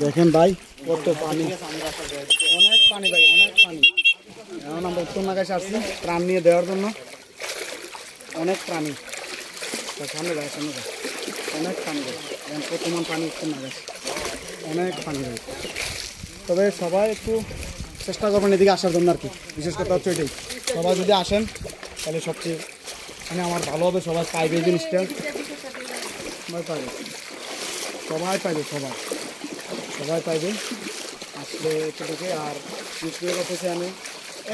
দেখেন ভাই কত পানি, অনেক পানি ভাই, অনেক পানি। এখন আমরা উত্তর নাগাছে আসছি ত্রাণ নিয়ে দেওয়ার জন্য। অনেক প্রাণী সামনে যায়, সামনে যায়, অনেক পানি ভাই। এখন প্রতিমান পানি উত্তর নাগাছে, অনেক পানি ভাই। তবে সবাই একটু চেষ্টা করবেন এদিকে আসার জন্য আর কি। বিশেষ কথা হচ্ছে এটাই, সবাই যদি আসেন তাহলে সবচেয়ে মানে আমার ভালো হবে। সবাই পাইবে এই জিনিসটা, সবাই পাইবে, সবাই পাইবে, সবাই সবাই পাইবে আসলে একটু দেখে। আর দ্বিতীয় কথা হচ্ছে আমি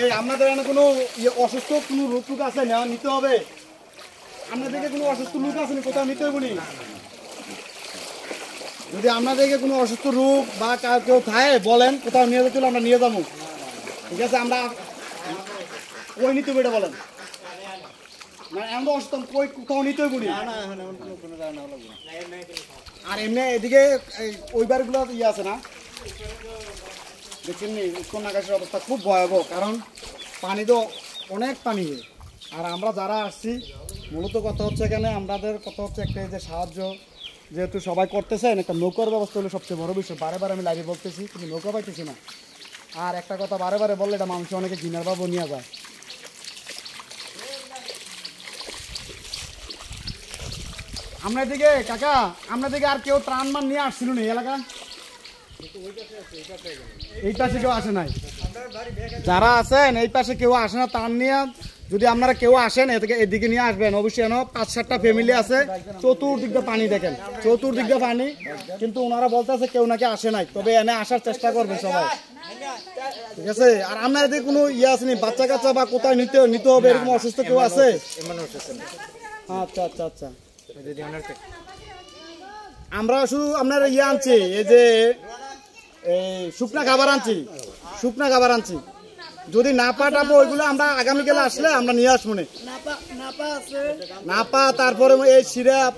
এই আপনাদের এখানে কোনো অসুস্থ কোনো রোগ টুক আছে না নিতে হবে? আপনাদেরকে কোনো অসুস্থ লোক আছে না কোথাও নিতে হবে বলি? যদি আপনাদেরকে কোনো অসুস্থ রোগ বা কেউ থাকে বলেন কোথাও নিয়ে যেতে আমরা নিয়ে যাবো, ঠিক আছে? আমরা কই নিতে হবে এটা বলেন না, আমরা অসুস্থ কই কোথাও নিতে হবে বলি। আর এমনি এদিকে ওই বারগুলো ইয়ে আছে না, দেখছেন নি উত্তর নাগাছের অবস্থা খুব ভয়াবহ, কারণ পানি তো অনেক পানি। আর আমরা যারা আসছি মূলত কথা হচ্ছে এখানে আমাদের কথা হচ্ছে একটা যে সাহায্য যেহেতু সবাই করতেছেন, একটা নৌকার ব্যবস্থা হলো সবচেয়ে বড় বিষয়। বারে বারে আমি লাইভে বলতেছি কিন্তু নৌকা পাইতেছি না। আর একটা কথা বারে বারে বললে এটা মানুষ অনেকে ঘৃণার ভাবও নিয়ে যায়। আপনার দিকে কাকা, আপনার দিকে আর কেউ ত্রাণ মান নিয়ে আসছিল না এই এলাকা? এই পাশে কেউ আসে নাই? যারা আছেন এই পাশে কেউ আসে না ত্রাণ নিয়ে? যদি আপনারা কেউ আসেন এদিকে নিয়ে আসবেন অবশ্যই। ৫-৭টা ফ্যামিলি আছে, চতুর্দিক দিয়ে পানি, দেখেন চতুর্দিক দিয়ে পানি, কিন্তু ওনারা বলতেছে কেউ নাকি আসে নাই। তবে এনে আসার চেষ্টা করবেন সবাই, ঠিক আছে? আর আপনার এদিকে কোনো ইয়ে আছে নি বাচ্চা কাচ্চা বা কোথায় নিতে হবে এরকম অসুস্থ কেউ আছে? আচ্ছা আচ্ছা আচ্ছা, আমরা শুধু আপনার ইয়ে আনছি, এই যে শুকনা খাবার আনছি, শুকনা খাবার আনছি। যদি না পাঠাবো ওইগুলো আমরা আগামীকালে আসলে আমরা নিয়ে আসবো। নাপা, তারপরে এই সিরাপ,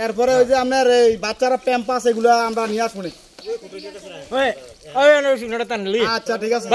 এরপরে ওই যে আপনার এই বাচ্চারা প্যাম্পাস, এগুলো আমরা নিয়ে আসবো। আচ্ছা ঠিক আছে।